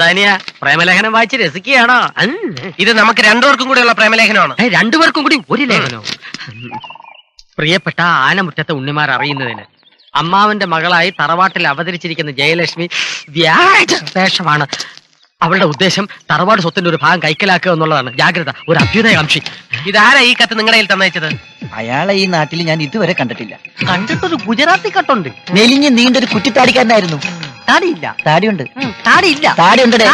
എന്താനിയ പ്രേമലേഖനം വായിച്ച് രസിക്കുകയാണോ? ഇത് നമുക്ക് രണ്ടുപേർക്കും കൂടെയുള്ള പ്രേമലേഖനമാണ്. രണ്ടുപേർക്കും കൂടി ഒരു ലേഖനോ? പ്രിയപ്പെട്ട ആനമുറ്റത്തെ ഉണ്ണിമാർ അറിയുന്നതിന് അമ്മാവന്റെ മകളായി തറവാട്ടിൽ അവതരിച്ചിരിക്കുന്ന ജയലക്ഷ്മി വ്യാജ വേഷമാണ്. അവളുടെ ഉദ്ദേശം തറവാട് സ്വത്തിന്റെ ഒരു ഭാഗം കൈക്കലാക്കുക എന്നുള്ളതാണ്. ജാഗ്രത, ഒരു അഭ്യുദയകാംക്ഷി. ഇതാരാ ഈ കത്ത് നിങ്ങളുടെ കയ്യിൽ തന്നയച്ചത്? അയാളെ ഈ നാട്ടിൽ ഞാൻ ഇതുവരെ കണ്ടിട്ടില്ല. കണ്ടിട്ടൊരു ഗുജറാത്തി കട്ടുണ്ട്. മെലിഞ്ഞ് നീണ്ടൊരു കുറ്റിത്താടിക്കാരനായിരുന്നു. താടിയില്ല. താടിയുണ്ട്. താടിയില്ല. താടിയുണ്ട്.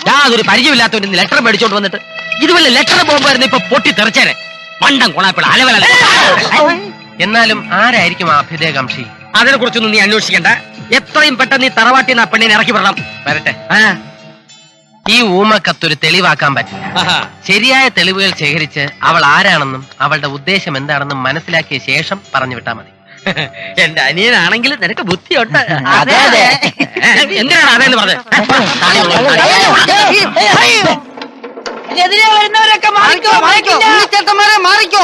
യാതൊരു പരിചയമില്ലാത്തവന് ലെറ്റർ മേടിച്ചോണ്ട് വന്നിട്ട് ഇതുവല്ല ലെറ്റർ പോകുമ്പോയിരുന്നു ഇപ്പൊ പൊട്ടി തെറിച്ചേരെ. മണ്ടം കൊണാപ്പിള അലവല. എന്നാലും ആരായിരിക്കും ആ അഭ്യുദയകാംക്ഷി? അതിനെ കുറിച്ചൊന്നും നീ അന്വേഷിക്കണ്ട. എത്രയും പെട്ടെന്ന് നീ തറവാട്ടിൽ നിന്ന് ആ പെണ്ണിനെ ഇറക്കി വിടണം. വരട്ടെ. ഈ ഊമക്കത്തൊരു തെളിവാക്കാൻ പറ്റില്ല. ശരിയായ തെളിവുകൾ ശേഖരിച്ച് അവൾ ആരാണെന്നും അവളുടെ ഉദ്ദേശം എന്താണെന്നും മനസ്സിലാക്കിയ ശേഷം പറഞ്ഞു വിട്ടാ മതി. എന്റെ അനിയനാണെങ്കിൽ നിനക്ക് ബുദ്ധിയുണ്ട്. അതെ. എന്തിനാണ് അതെന്ന് പറഞ്ഞത്? എതിരെ വരുന്നവരൊക്കെ മാറിക്കോ, ചേട്ടന്മാരെ മാറിക്കോ.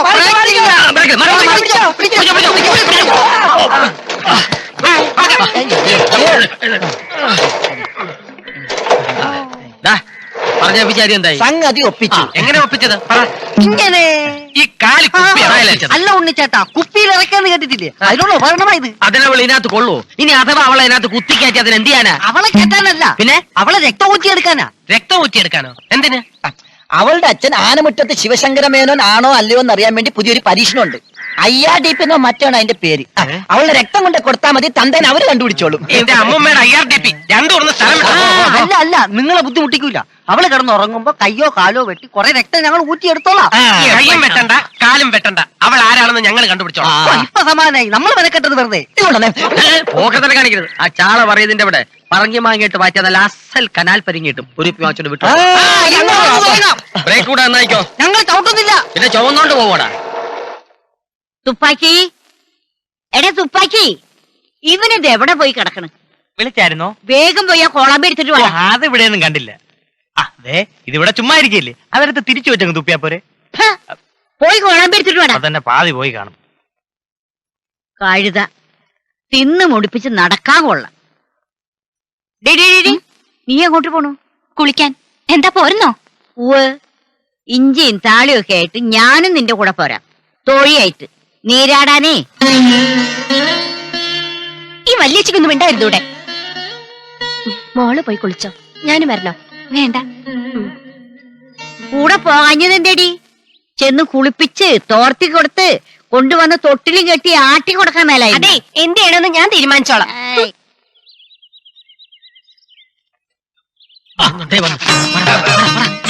പറഞ്ഞ വിചാരി എന്തായി? സംഗതി ഒപ്പിച്ചു. എങ്ങനെ ഒപ്പിച്ചത്? പറ. ഇങ്ങനെ ഈ കാലി കുപ്പി അല്ല ഉണ്ണിച്ചേട്ടാ, കുപ്പിയിൽ ഇറക്കാന്ന് കേട്ടിട്ടില്ലേ? അതിനുള്ള ഉപകരണമായത്. അതിനവൾ ഇതിനകത്ത് കൊള്ളൂ. ഇനി അഥവാ അവളെ അതിനകത്ത് കുത്തിക്കയറ്റി അതിന് എന്ത് ചെയ്യാനാ? അവളെ കെട്ടാനല്ല, പിന്നെ അവളെ രക്തം ഊറ്റിയെടുക്കാനാ. രക്തം ഊറ്റിയെടുക്കാനോ? എന്തിന്? അവളുടെ അച്ഛൻ ആനമുറ്റത്ത് ശിവശങ്കര മേനോൻ ആണോ അല്ലയോ എന്ന് അറിയാൻ വേണ്ടി പുതിയൊരു പരീക്ഷണമുണ്ട്. IRDP എന്നോ മറ്റാണ് അതിന്റെ പേര്. അവളുടെ രക്തം കൊണ്ട് കൊടുത്താൽ മതി, തന്തേനെ അവര് കണ്ടുപിടിച്ചോളും. എന്റെ അമ്മൂമ്മയുടെ IRDP രണ്ടും സ്ഥലം. അല്ല അല്ല, നിങ്ങളെ ബുദ്ധിമുട്ടിക്കൂല. അവള് കിടന്ന് ഉറങ്ങുമ്പോ കയ്യോ കാലോ വെട്ടി കുറെ രക്തം ഞങ്ങൾ ഊറ്റിയെടുത്തോളാം. കയ്യും വെട്ടണ്ട, കാലും വെട്ടണ്ട. അവൾ ആരാണെന്ന് ഞങ്ങൾ കണ്ടുപിടിച്ചോളാം. ഇപ്പൊ സമാനായി. നമ്മൾ മെനക്കെട്ടത് വെറുതെ. പോക്കത്തന്നെ കാണിക്കരുത്. ആ ചാള പറയുന്നതിന്റെ ഇവിടെ പറങ്ങി മാങ്ങിയിട്ട് മാറ്റിയതല്ല, അസൽ കനാൽ പരിങ്ങിയിട്ടും ഒരു വാങ്ങിച്ചോണ്ട് വിട്ടു. ബ്രേക്ക് കൂടെ നന്നായിക്കോ. ഞങ്ങൾ ചവിട്ടുന്നില്ല. പിന്നെ ചുവന്നോണ്ട് പോവാടാ. തുപ്പാക്കി, എടാ തുപ്പാക്കി, ഇവനെന്ത് എവിടെ പോയി കിടക്കണ്? വിളിച്ചായിരുന്നോ? വേഗം പോയി ആ കോളാമ്പി എടുത്തിട്ട് വാ. അത് ഇവിടെയൊന്നും കണ്ടില്ല. അതെ, ഇതിവിടെ ചുമ്മാ ഇരിക്കില്ലേ? അതെടുത്ത് തിരിച്ചു വെച്ചങ്ങ് തുപ്പിയാ പോരെ. പോയി കോളാമ്പി എടുത്തിട്ട് വേണം. അതന്നെ പാതി പോയി കാണും. കഴുത തിന്ന് മുടിപ്പിച്ച് നടക്കാൻ കൊള്ളാം. നീ അങ്ങോട്ട് പോണു? കുളിക്കാൻ. എന്താ പോരുന്നോ? ഇഞ്ചിയും താളിയും ഒക്കെ ആയിട്ട് ഞാനും നിന്റെ കൂടെ പോരാം. തോഴിയായിട്ട് നീരാടാനേ. ഈ വല്യച്ചിക്കൊന്നും ഉണ്ടായിരുന്നൂടെ? മോള് പോയി കുളിച്ചോ? ഞാനും വരണോ? വേണ്ട. കൂടെ പോകാഞ്ഞതെന്തേടി? ചെന്ന് കുളിപ്പിച്ച് തോർത്തി കൊടുത്ത് കൊണ്ടുവന്ന് തൊട്ടിലും കെട്ടി ആട്ടി കൊടുക്കാൻ മേലായി. അതെ, എന്ത് ചെയ്യണമെന്ന് ഞാൻ തീരുമാനിച്ചോളാം.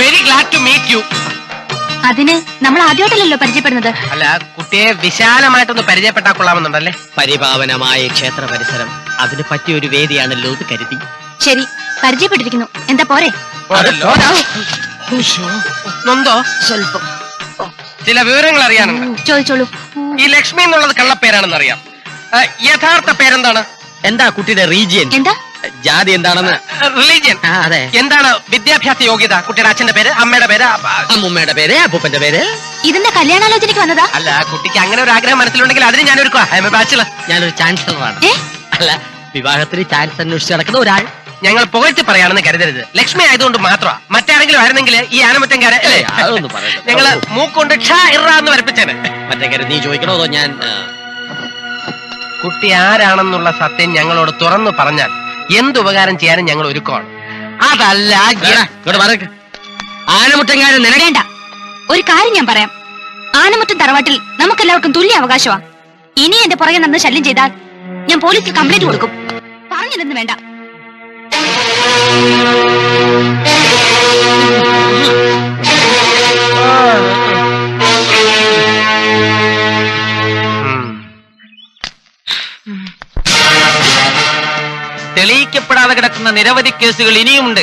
Very glad to meet you. അതിന് നമ്മൾ ആദ്യമായിട്ടല്ലോ പരിചയപ്പെടുന്നത്. അല്ല, കുട്ടിയെ വിശാലമായിട്ടൊന്ന് പരിചയപ്പെട്ടാൽ കൊള്ളാമെന്നുണ്ടല്ലേ? പരിപാവനമായ ക്ഷേത്ര പരിസരം അതിന് പറ്റിയൊരു വേദിയാണല്ലോ ഇത് കരുതി. ശരി, പരിചയപ്പെട്ടിരിക്കുന്നു. എന്താ പോരെ? നൊന്തോ? സ്വല്പം. ചില വിവരങ്ങൾ അറിയാനുണ്ട്. ചോദിച്ചോളൂ. ഈ ലക്ഷ്മി എന്നുള്ളത് കള്ളപ്പേരാണെന്ന് അറിയാം. യഥാർത്ഥ പേരെന്താണ്? എന്താ കുട്ടിയുടെ റീജിയൻ? എന്താ ജാതി എന്താണെന്ന്? റിലീജിയൻ. അതെ. എന്താണ് വിദ്യാഭ്യാസ യോഗ്യത? കുട്ടിയുടെ അച്ഛന്റെ പേര്, അമ്മയുടെ പേര്, അമ്മൂമ്മയുടെ പേര്, അപ്പൂപ്പന്റെ പേര്. ഇതിന്റെ കല്യാണാലോചനയ്ക്ക് വന്നതാ? അല്ല, കുട്ടിക്ക് അങ്ങനെ ഒരു ആഗ്രഹം മനസ്സിലുണ്ടെങ്കിൽ അതിന് ഞാനൊരുക്കുക. ബാച്ചിലർ. ഞാനൊരു ചാൻസലറാണ്. അല്ല, വിവാഹത്തിന് ചാൻസ് അന്വേഷിച്ച് നടക്കുന്ന ഒരാൾ. ഞങ്ങൾ പുകഴ്ത്തി പറയാണെന്ന് കരുതരുത്. ലക്ഷ്മി ആയതുകൊണ്ട് മാത്രമാ. മറ്റാരെങ്കിലും ആയിരുന്നെങ്കിൽ ഈ ആനമറ്റംകാരെ അതൊന്നും പറയണ്ട. ഞങ്ങള് മൂക്കൊണ്ട് ക്ഷ ഇറാന്ന് വരപ്പിച്ചേനെ. മറ്റേ കാര്യം നീ ചോദിക്കണോ അതോ ഞാൻ? കുട്ടി ആരാണെന്നുള്ള സത്യം ഞങ്ങളോട് തുറന്നു പറഞ്ഞാൽ എന്തുപകാരം ചെയ്യാനും ഞങ്ങൾ ഒരുക്കമാണ്. അതല്ല, ആനമുറ്റങ്കാരൻ വേണ്ട. ഒരു കാര്യം ഞാൻ പറയാം. ആനമുറ്റം തറവാട്ടിൽ നമുക്കെല്ലാവർക്കും തുല്യ അവകാശമാ. ഇനി എന്റെ പുറകെ നടന്ന് ശല്യം ചെയ്താൽ ഞാൻ പോലീസിൽ കംപ്ലൈന്റ് കൊടുക്കും. പറഞ്ഞില്ലെന്ന് വേണ്ട. തെളിയിക്കപ്പെടാതെ കിടക്കുന്ന നിരവധി കേസുകൾ ഇനിയുമുണ്ട്.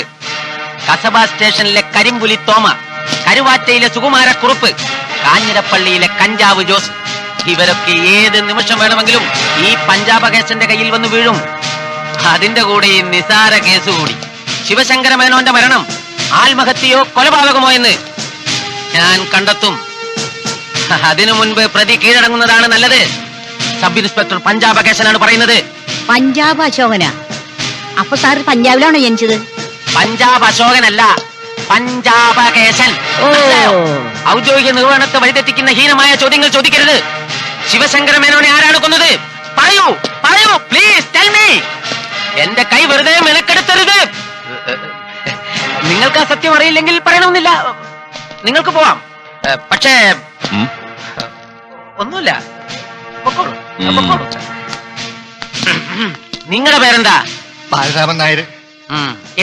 കസബ സ്റ്റേഷനിലെ കരിമ്പുലി തോമ, കരുവാറ്റയിലെ സുകുമാരക്കുറുപ്പ്, കാഞ്ഞിരപ്പള്ളിയിലെ കഞ്ചാവ് ജോസ്, ഇവരൊക്കെ ഏത് നിമിഷം വേണമെങ്കിലും ഈ പഞ്ചാബ കേസിന്റെ കയ്യിൽ വന്ന് വീഴും. അതിന്റെ കൂടെ ഈ നിസാര കേസ് കൂടി. ശിവശങ്കര മേനോന്റെ മരണം ആത്മഹത്യയോ കൊലപാതകമോ എന്ന് ഞാൻ കണ്ടെത്തും. അതിനു മുൻപ് പ്രതി കീഴടങ്ങുന്നതാണ് നല്ലത്. സബ് ഇൻസ്പെക്ടർ പഞ്ചാബ കേശനാണ് പറയുന്നത്. പഞ്ചാബ് അശോകന അപ്പൊ സാറ് പഞ്ചാബിലാണോ ജനിച്ചത്? പഞ്ചാബ് അശോകനല്ല, പഞ്ചാബകേശൻ. ഓ ഔദ്യോഗിക നിർവഹണത്തെ വഴിതെറ്റിക്കുന്ന ഹീനമായ ചോദ്യങ്ങൾ ചോദിക്കരുത്. ശിവശങ്കര മേനോനെ ആരാണ് കൊന്നത്? പറയൂ, പറയൂ, പ്ലീസ് ടെൽ മീ. എന്റെ കൈ വെറുതെ മെനക്കെടുത്തരുത്. നിങ്ങൾക്ക് ആ സത്യം അറിയില്ലെങ്കിൽ പറയണമെന്നില്ല, നിങ്ങൾക്ക് പോവാം. പക്ഷേ ഒന്നുമില്ല, പൊക്കോളൂ, പൊക്കോളൂ. നിങ്ങളുടെ പേരെന്താ? ബാലരാമൻ നായർ.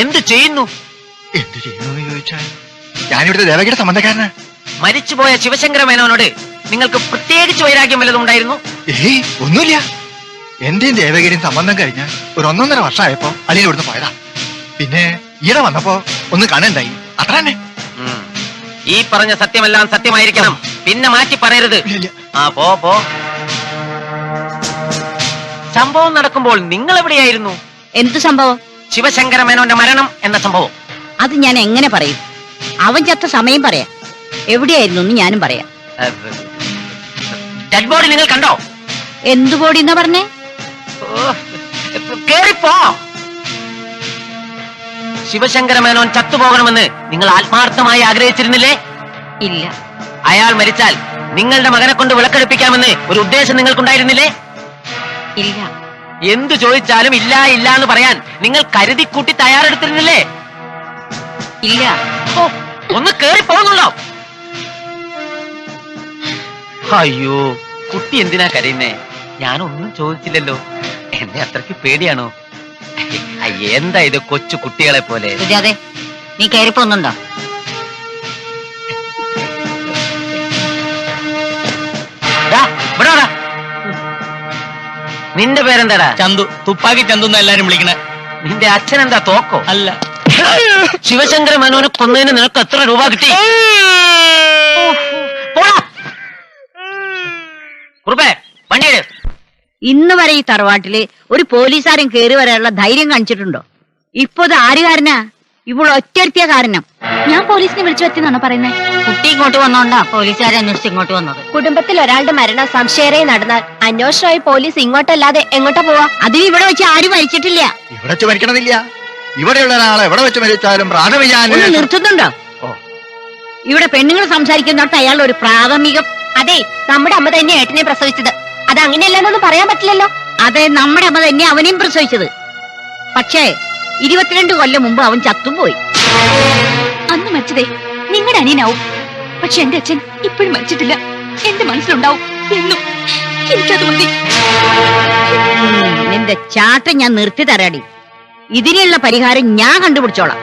എന്ത് ചെയ്യുന്നു? എന്ത് ചെയ്യുന്നു ചോദിച്ചാൽ ഞാനിവിടുത്തെ ദേവകിയുടെ സംബന്ധക്കാരനാ. മരിച്ചുപോയ ശിവശങ്കര മേനോനോട് നിങ്ങൾക്ക് പ്രത്യേകിച്ച് വൈരാഗ്യം വല്ലതും ഉണ്ടായിരുന്നു? ഏയ് ഒന്നുമില്ല. എന്റെയും ദേവകിയുടെയും സംബന്ധം കഴിഞ്ഞ് ഒരു 1.5 വർഷമായപ്പോ അളിയൻ ഇവിടുന്ന് പോയതാ. പിന്നെ ഈടെ വന്നപ്പോ ഒന്ന് കാണണ്ടായി, അത്ര തന്നെ. ഈ പറഞ്ഞ സത്യമെല്ലാം സത്യമായിരിക്കണം, പിന്നെ മാറ്റി പറയരുത്. ആ പോ പോ. സംഭവം നടക്കുമ്പോൾ നിങ്ങൾ എവിടെയായിരുന്നു? എന്ത് സംഭവം? ശിവശങ്കര മേനോന്റെ മരണം എന്ന സംഭവം. അത് ഞാൻ എങ്ങനെ പറയും? അവൻ ചത്ത സമയം പറയാം, എവിടെയായിരുന്നു എന്ന് ഞാനും പറയാം. ഡെഡ് ബോഡി നിങ്ങൾ കണ്ടോ? എന്തു ബോഡി എന്നാ പറഞ്ഞേ? കേറിപ്പോ. ശിവശങ്കര മേനോൻ ചത്തുപോകണമെന്ന് നിങ്ങൾ ആത്മാർത്ഥമായി ആഗ്രഹിച്ചിരുന്നില്ലേ? ഇല്ല. അയാൾ മരിച്ചാൽ നിങ്ങളുടെ മകനെ കൊണ്ട് വിളക്കെടുപ്പിക്കാമെന്ന് ഒരു ഉദ്ദേശം നിങ്ങൾക്കുണ്ടായിരുന്നില്ലേ? ഇല്ല. എന്തു ചോദിച്ചാലും ഇല്ല ഇല്ല എന്ന് പറയാൻ നിങ്ങൾ കരുതിക്കൂട്ടി തയ്യാറെടുത്തിരുന്നില്ലേ? ഇല്ല. ഓ, ഒന്ന് കേറി പോകുന്നുണ്ടോ? അയ്യോ, കുട്ടി എന്തിനാ കരയുന്നേ? ഞാനൊന്നും ചോദിച്ചില്ലല്ലോ. എന്നെ അത്രയ്ക്ക് പേടിയാണോ? എന്താ ഇത് കൊച്ചു കുട്ടികളെ പോലെ? സുജാതെ, നീ കയറിപ്പോന്നുണ്ടോ? നിന്റെ പേരെന്താടാ? ചന്തു. തുപ്പാക്കി ചന്തു എന്ന് എല്ലാരും വിളിക്കണേ. നിന്റെ അച്ഛൻ എന്താ തോക്കോ? അല്ല. ശിവശങ്കര മേനോനെ കൊന്നതിന് നിനക്ക് എത്ര രൂപ കിട്ടി? പോടാ. കുറുപ്പേ, വണ്ടിയെടു. ഇന്ന് വരെ ഈ തറവാട്ടില് ഒരു പോലീസുകാരൻ കയറി വരാനുള്ള ധൈര്യം കാണിച്ചിട്ടുണ്ടോ? ഇപ്പൊ ഇത് ആര് കാരനാ? ഇപ്പോൾ ഒറ്റരുത്തിയ കാരണം. ഞാൻ പോലീസിനെ വിളിച്ചു വരുത്തിന്നാണോ പറയുന്നത്? കുട്ടി ഇങ്ങോട്ട് വന്നോണ്ടാ പോലീസുകാരെ അന്വേഷിച്ച് ഇങ്ങോട്ട് വന്നത്. കുടുംബത്തിൽ ഒരാളുടെ മരണം സംശയമായി നടന്നാൽ അന്വേഷണമായി പോലീസ് ഇങ്ങോട്ടല്ലാതെ എങ്ങോട്ടാ പോവാ? അതിന് ഇവിടെ വെച്ച് ആരും മരിച്ചിട്ടില്ല. ഇവിടെ വെച്ച് മരിക്കണമെന്നില്ല. ഇവിടെയുള്ള ഒരാളെ എവിടെ വെച്ച് മരിച്ചാലും പ്രാഥമിക ഒന്ന് നിർത്തുന്നുണ്ടോ? ഇവിടെ പെണ്ണുങ്ങൾ സംസാരിക്കുന്നിടത്ത് അയാൾ ഒരു പ്രാഥമികം. അതെ, നമ്മുടെ അമ്മ തന്നെ ഏട്ടനെ പ്രസവിച്ചത്. അത് അങ്ങനെയല്ലെന്നൊന്നും പറയാൻ പറ്റില്ലല്ലോ. അതെ, നമ്മുടെ അമ്മ തന്നെ അവനെയും പ്രസവിച്ചത്. പക്ഷേ 22 കൊല്ലം മുമ്പ് അവൻ ചത്തുപോയി. അന്ന് മരിച്ചതേ നിങ്ങളുടെ അനിയനാവും. പക്ഷെ എന്റെ അച്ഛൻ ഇപ്പോഴും മരിച്ചിട്ടില്ല. എന്റെ മനസ്സിലുണ്ടാവും എന്നും. എനിക്കത് മതി. നിന്റെ ചാട്ടം ഞാൻ നിർത്തി തരാടി. ഇതിനുള്ള പരിഹാരം ഞാൻ കണ്ടുപിടിച്ചോളാം.